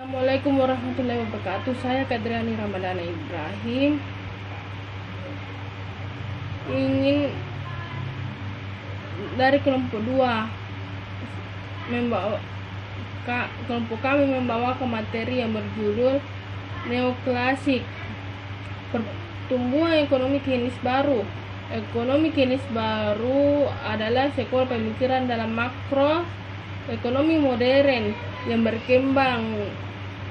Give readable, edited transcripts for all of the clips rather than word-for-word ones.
Assalamualaikum warahmatullahi wabarakatuh. Saya Kadriani Ramadhana Ibrahim ingin dari kelompok 2 kelompok kami membawakan materi yang berjudul neoklasik, pertumbuhan ekonomi klinis baru. Ekonomi klinis baru adalah sekolah pemikiran dalam makro ekonomi modern yang berkembang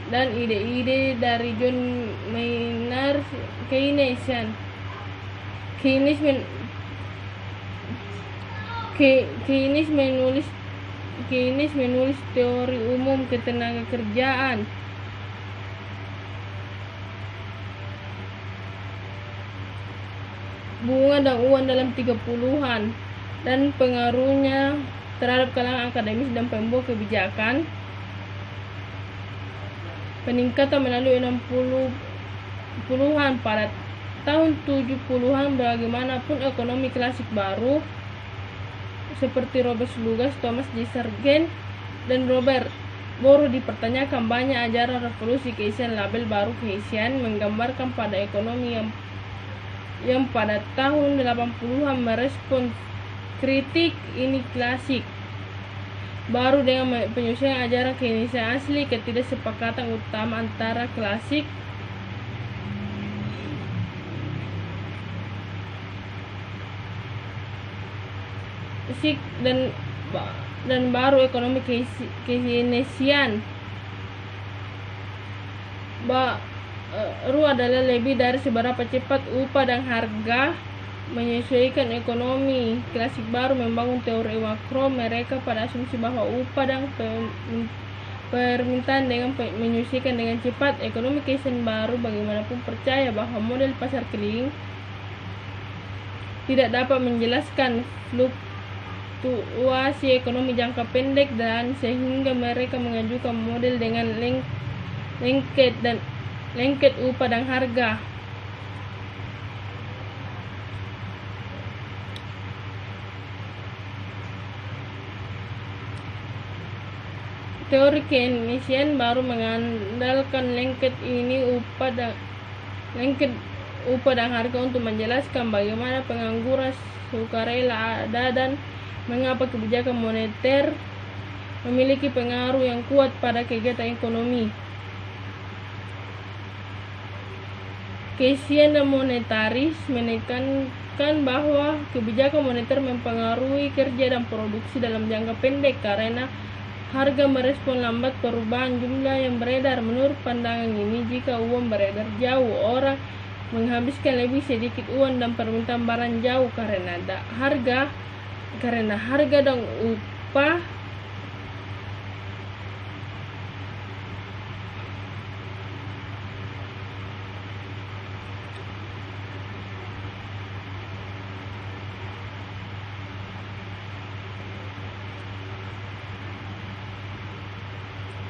dan ide-ide dari John Maynard Keynes menulis teori umum ketenagakerjaan bunga dan uang dalam 30-an dan pengaruhnya terhadap kalangan akademis dan pembuat kebijakan. Peningkatan melalui 60-an pada tahun 70-an. Bagaimanapun ekonomi klasik baru seperti Robert Lucas, Thomas J. Sargent, dan Robert Bohr dipertanyakan. Banyak ajaran revolusi Keynesian, label baru Keynesian menggambarkan pada ekonomi yang pada tahun 80-an merespons kritik ini klasik baru dengan penyelesaian ajaran Keynesian asli. Ketidaksepakatan utama antara klasik dan baru ekonomi Keynesian baru adalah lebih dari seberapa cepat upah dan harga menyesuaikan. Ekonomi klasik baru membangun teori makro mereka pada asumsi bahwa upah dan permintaan dengan menyesuaikan dengan cepat. Ekonomi Keynesian baru bagaimanapun percaya bahwa model pasar keliling tidak dapat menjelaskan fluktuasi ekonomi jangka pendek, dan sehingga mereka mengajukan model dengan lengket upah dan harga. Teori Keynesian baru mengandalkan lengket upah dan harga untuk menjelaskan bagaimana pengangguran sukarela ada dan mengapa kebijakan moneter memiliki pengaruh yang kuat pada kegiatan ekonomi. Keynesian dan monetaris menekankan bahwa kebijakan moneter mempengaruhi kerja dan produksi dalam jangka pendek karena harga merespon lambat perubahan jumlah yang beredar. Menurut pandangan ini, jika uang beredar jauh, orang menghabiskan lebih sedikit uang dan permintaan barang jauh karena harga dan upah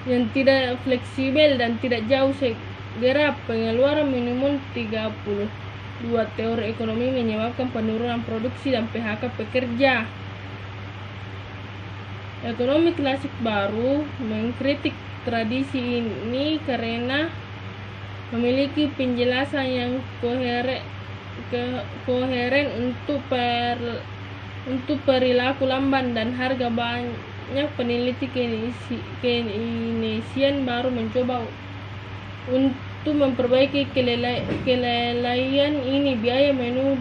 yang tidak fleksibel dan tidak jauh segera. Pengeluaran minimum 32 teori ekonomi menyebabkan penurunan produksi dan PHK pekerja. Ekonomi klasik baru mengkritik tradisi ini karena memiliki penjelasan yang koheren untuk perilaku lamban dan harga. Banyak peneliti Keynesian baru mencoba untuk memperbaiki kelalaian ini. Biaya menu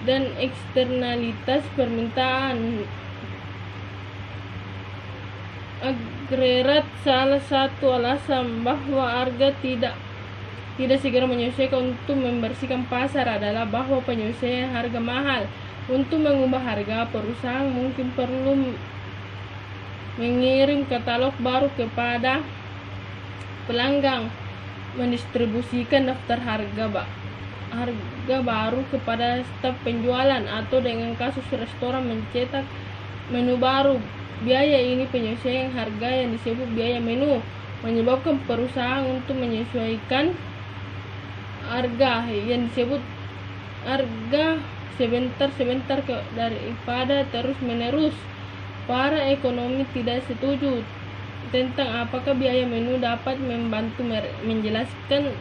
dan eksternalitas permintaan agregat. Salah satu alasan bahwa harga tidak segera menyesuaikan untuk membersihkan pasar adalah bahwa penyelesaian harga mahal. Untuk mengubah harga, perusahaan mungkin perlu mengirim katalog baru kepada pelanggan, mendistribusikan daftar harga baru kepada staf penjualan, atau dengan kasus restoran mencetak menu baru. Biaya ini penyesuaian harga yang disebut biaya menu menyebabkan perusahaan untuk menyesuaikan harga yang disebut harga sebentar daripada terus menerus. Para ekonomi tidak setuju tentang apakah biaya menu dapat membantu menjelaskan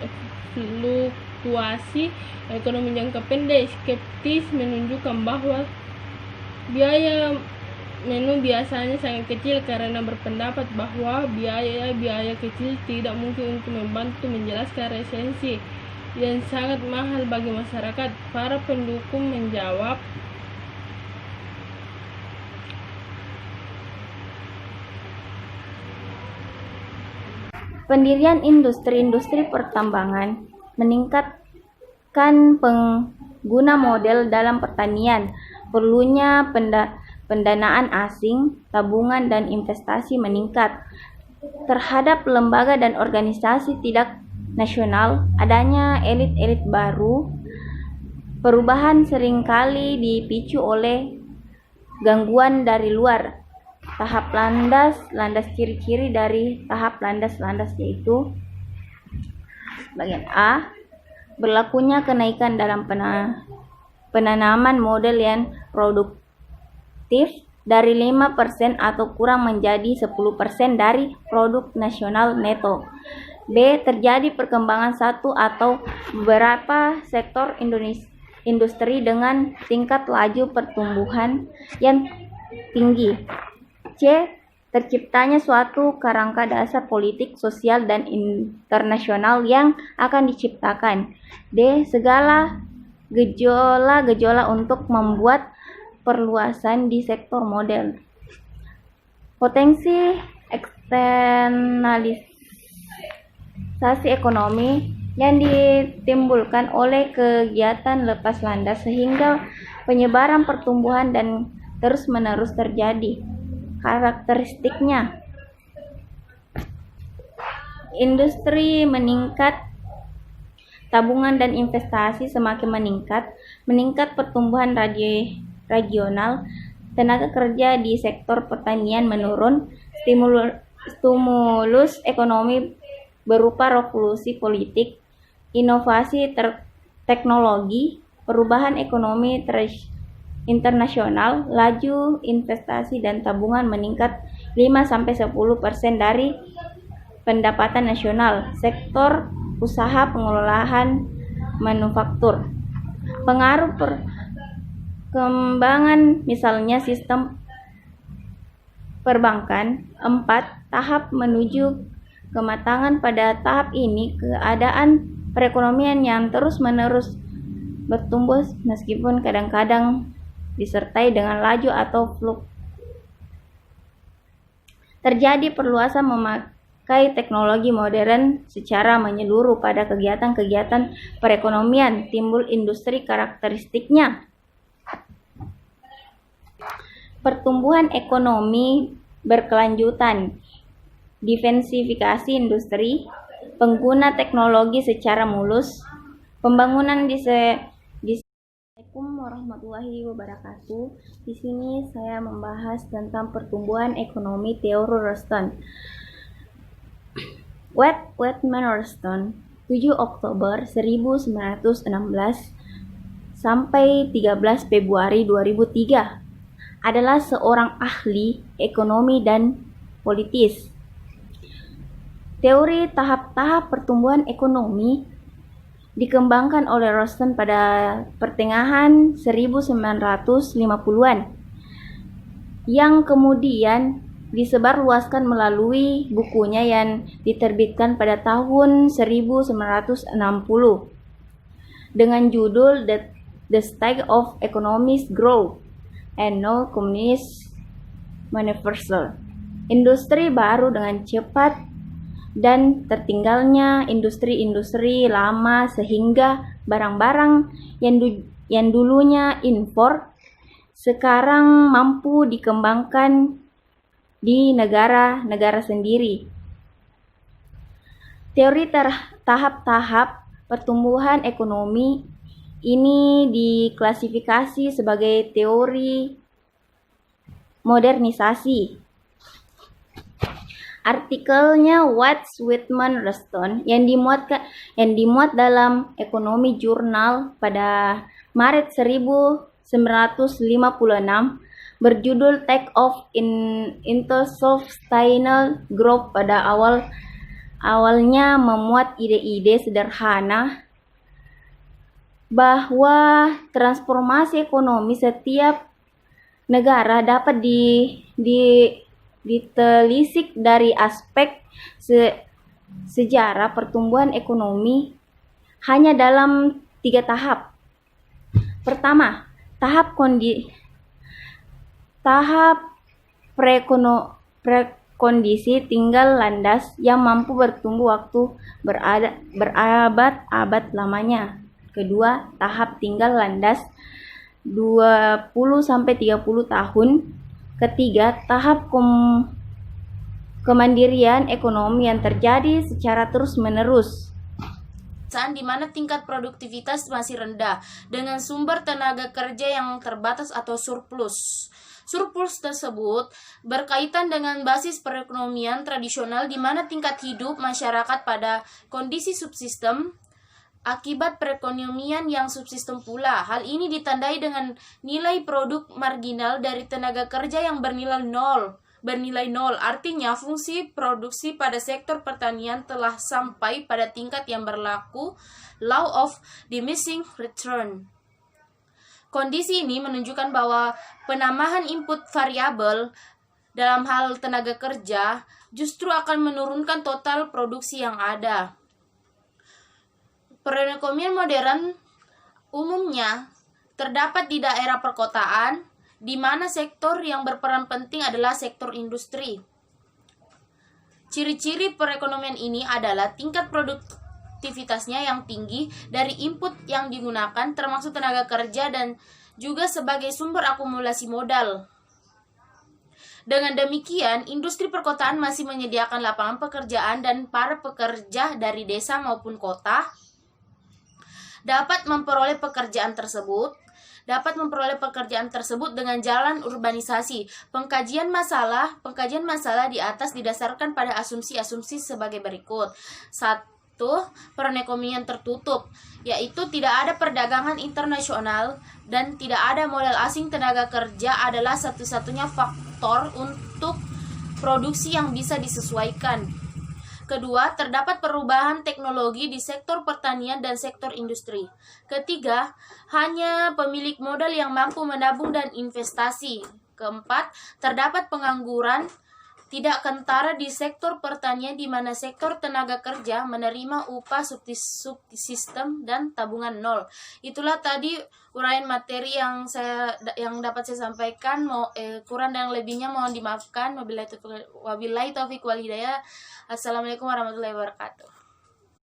fluktuasi ekonomi jangka pendek. Skeptis menunjukkan bahwa biaya menu biasanya sangat kecil karena berpendapat bahwa biaya kecil tidak mungkin untuk membantu menjelaskan resensi yang sangat mahal bagi masyarakat. Para pendukung menjawab, pendirian industri-industri pertambangan meningkatkan pengguna model dalam pertanian. Perlunya pendanaan asing, tabungan, dan investasi meningkat. Terhadap lembaga dan organisasi tidak nasional, adanya elit-elit baru. Perubahan seringkali dipicu oleh gangguan dari luar. Tahap landas ciri-ciri dari tahap landas yaitu bagian A, berlakunya kenaikan dalam penanaman model yang produktif dari 5% atau kurang menjadi 10% dari produk nasional neto. B, terjadi perkembangan satu atau beberapa sektor industri dengan tingkat laju pertumbuhan yang tinggi. C, terciptanya suatu kerangka dasar politik, sosial, dan internasional yang akan diciptakan. D, segala gejolak untuk membuat perluasan di sektor model. Potensi eksternalisasi ekonomi yang ditimbulkan oleh kegiatan lepas landas sehingga penyebaran pertumbuhan dan terus-menerus terjadi. Karakteristiknya, industri meningkat, tabungan dan investasi semakin meningkat pertumbuhan regional, tenaga kerja di sektor pertanian menurun, stimulus ekonomi berupa revolusi politik, inovasi teknologi, perubahan ekonomi internasional, laju investasi dan tabungan meningkat 5-10% dari pendapatan nasional. Sektor usaha pengolahan manufaktur. Pengaruh perkembangan misalnya sistem perbankan. 4. Tahap menuju kematangan. Pada tahap ini keadaan perekonomian yang terus-menerus bertumbuh meskipun kadang-kadang disertai dengan laju atau terjadi perluasan memakai teknologi modern secara menyeluruh pada kegiatan-kegiatan perekonomian. Timbul industri. Karakteristiknya, pertumbuhan ekonomi berkelanjutan, diversifikasi industri, pengguna teknologi secara mulus, pembangunan Assalamualaikum warahmatullahi wabarakatuh. Di sini saya membahas tentang pertumbuhan ekonomi teori Ruston. Whitman Ruston, 7 Oktober 1916 sampai 13 Februari 2003, adalah seorang ahli ekonomi dan politis. Teori tahap-tahap pertumbuhan ekonomi dikembangkan oleh Ruston pada pertengahan 1950-an, yang kemudian disebarluaskan melalui bukunya yang diterbitkan pada tahun 1960 dengan judul The State of Economic Growth and No Communist Manifesto. Industri baru dengan cepat dan tertinggalnya industri-industri lama sehingga barang-barang yang dulunya impor sekarang mampu dikembangkan di negara-negara sendiri. Teori tahap-tahap pertumbuhan ekonomi ini diklasifikasi sebagai teori modernisasi. Artikelnya Whitman Ruston yang dimuat dalam Ekonomi Jurnal pada Maret 1956 berjudul Take Off into Sustainable Growth pada awalnya memuat ide-ide sederhana bahwa transformasi ekonomi setiap negara dapat ditelisik dari aspek sejarah pertumbuhan ekonomi hanya dalam 3 tahap. Pertama, tahap prekondisi tinggal landas yang mampu bertumbuh waktu berabad-abad lamanya. Kedua, tahap tinggal landas 20-30 tahun. Ketiga, tahap kemandirian ekonomi yang terjadi secara terus-menerus, di mana tingkat produktivitas masih rendah dengan sumber tenaga kerja yang terbatas atau surplus. Surplus tersebut berkaitan dengan basis perekonomian tradisional di mana tingkat hidup masyarakat pada kondisi subsistem akibat perekonomian yang subsistem pula. Hal ini ditandai dengan nilai produk marginal dari tenaga kerja yang bernilai nol. Artinya fungsi produksi pada sektor pertanian telah sampai pada tingkat yang berlaku law of diminishing return. Kondisi ini menunjukkan bahwa penambahan input variabel dalam hal tenaga kerja justru akan menurunkan total produksi yang ada. Perekonomian modern umumnya terdapat di daerah perkotaan, di mana sektor yang berperan penting adalah sektor industri. Ciri-ciri perekonomian ini adalah tingkat produktivitasnya yang tinggi dari input yang digunakan termasuk tenaga kerja dan juga sebagai sumber akumulasi modal. Dengan demikian, industri perkotaan masih menyediakan lapangan pekerjaan dan para pekerja dari desa maupun kota dapat memperoleh pekerjaan tersebut dengan jalan urbanisasi. Pengkajian masalah di atas didasarkan pada asumsi-asumsi sebagai berikut. 1. Perekonomian tertutup, yaitu tidak ada perdagangan internasional dan tidak ada modal asing. Tenaga kerja adalah satu-satunya faktor untuk produksi yang bisa disesuaikan. Kedua, terdapat perubahan teknologi di sektor pertanian dan sektor industri. Ketiga, hanya pemilik modal yang mampu menabung dan investasi. Keempat, terdapat pengangguran tidak kentara di sektor pertanian di mana sektor tenaga kerja menerima upah subsistem dan tabungan nol. Itulah tadi uraian materi yang dapat saya sampaikan. Kurang dan lebihnya mohon dimaafkan. Wabillahi taufiq wal hidayah. Assalamualaikum warahmatullahi wabarakatuh.